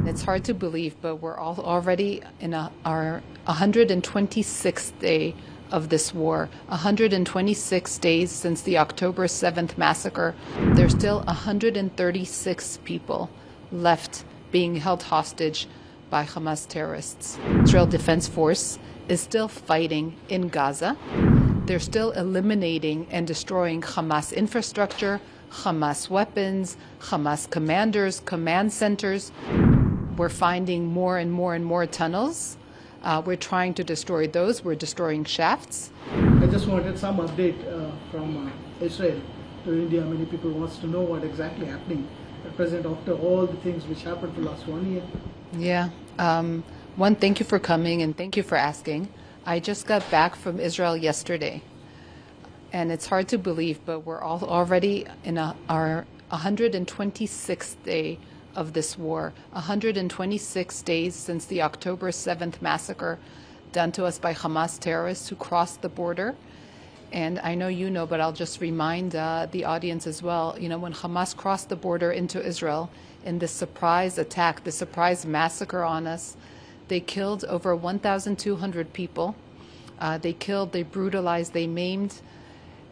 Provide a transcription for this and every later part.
It's hard to believe, but we're all already in our 126th day of this war. 126 days since the October 7th massacre. There's still 136 people left being held hostage by Hamas terrorists. Israel Defense Force is still fighting in Gaza. They're still eliminating and destroying Hamas infrastructure, Hamas weapons, Hamas commanders, command centers. We're finding more and more and more tunnels. We're trying to destroy those. We're destroying shafts. I just wanted some update from Israel to India. Many people wants to know what exactly happening at present after all the things which happened for the last 1 year. Yeah. One, thank you for coming and thank you for asking. I just got back from Israel yesterday. And it's hard to believe, but we're all already in our 126th day of this war. 126 days since the October 7th massacre done to us by Hamas terrorists who crossed the border. And I know you know, but I'll just remind the audience as well, you know, when Hamas crossed the border into Israel in this surprise attack, the surprise massacre on us, they killed over 1,200 people. They killed, they brutalized, they maimed,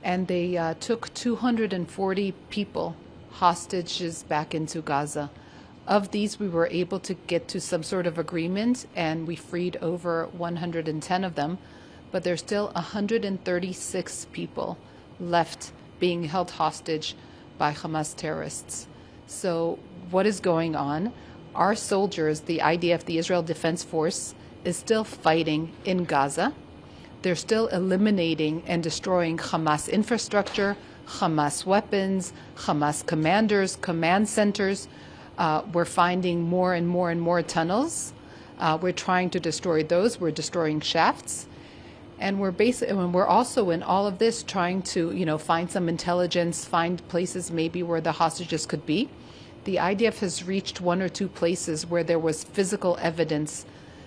and they took 240 people, hostages, back into Gaza. Of these, we were able to get to some sort of agreement, and we freed over 110 of them. But there's still 136 people left being held hostage by Hamas terrorists. So what is going on? Our soldiers, the IDF, the Israel Defense Force, is still fighting in Gaza. They're still eliminating and destroying Hamas infrastructure, Hamas weapons, Hamas commanders, command centers. We're finding more and more and more tunnels. We're trying to destroy those. We're destroying shafts. And we're also in all of this trying to, you know, find some intelligence, find places maybe where the hostages could be. The IDF has reached one or two places where there was physical evidence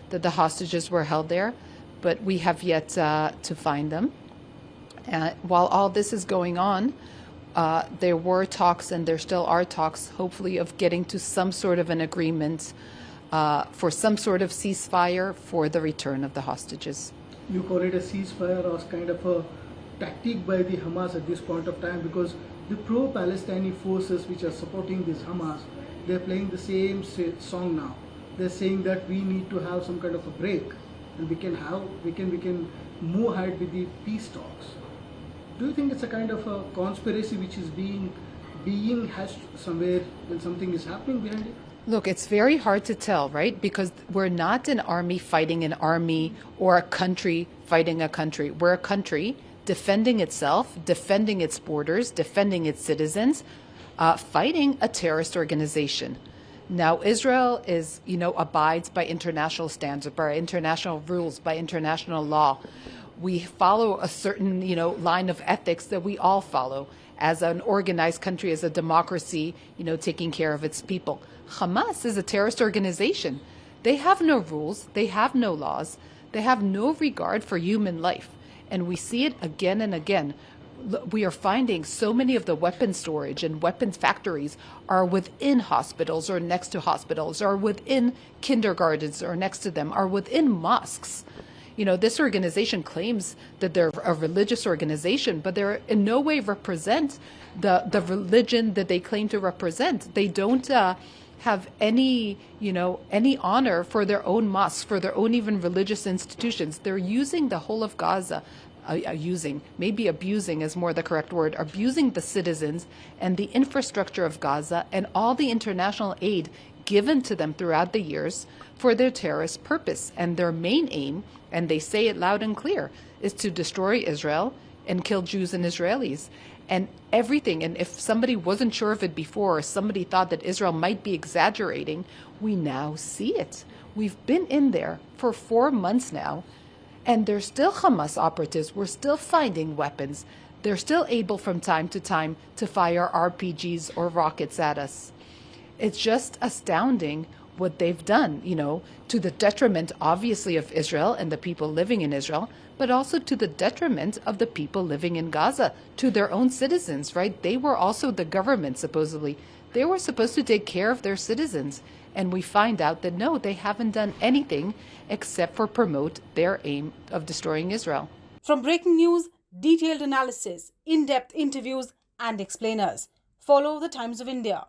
that the hostages were held there, but we have yet to find them. While all this is going on, there were talks, and there still are talks, hopefully, of getting to some sort of an agreement for some sort of ceasefire for the return of the hostages. You call it a ceasefire or kind of a tactic by the Hamas at this point of time, because the pro-Palestinian forces which are supporting this Hamas, they're playing the same song now. They're saying that we need to have some kind of a break, and we can move ahead with the peace talks. Do you think it's a kind of a conspiracy which is being hashed somewhere when something is happening behind it? Look, it's very hard to tell, right? Because we're not an army fighting an army or a country fighting a country. We're a country defending itself, defending its borders, defending its citizens, fighting a terrorist organization. Now, Israel is, you know, abides by international standards, by international rules, by international law. We follow a certain, you know, line of ethics that we all follow as an organized country, as a democracy, you know, taking care of its people. Hamas is a terrorist organization. They have no rules. They have no laws. They have no regard for human life. And we see it again and again. We are finding so many of the weapon storage and weapons factories are within hospitals or next to hospitals, or within kindergartens or next to them, are within mosques. You know, this organization claims that they're a religious organization, but they're in no way represent the religion that they claim to represent. They don't have any, you know, any honor for their own mosques, for their own even religious institutions. They're using the whole of Gaza, maybe abusing is more the correct word, abusing the citizens and the infrastructure of Gaza and all the international aid given to them throughout the years for their terrorist purpose. And their main aim, and they say it loud and clear, is to destroy Israel and kill Jews and Israelis. And everything, and if somebody wasn't sure of it before, or somebody thought that Israel might be exaggerating, we now see it. We've been in there for 4 months now, and there's still Hamas operatives. We're still finding weapons. They're still able from time to time to fire RPGs or rockets at us. It's just astounding what they've done, you know, to the detriment, obviously, of Israel and the people living in Israel, but also to the detriment of the people living in Gaza, to their own citizens, right? They were also the government, supposedly. They were supposed to take care of their citizens. And we find out that no, they haven't done anything except for promote their aim of destroying Israel. From breaking news, detailed analysis, in-depth interviews and explainers, follow the Times of India.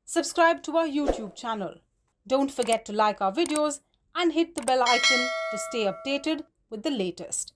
Subscribe to our YouTube channel. Don't forget to like our videos and hit the bell icon to stay updated with the latest.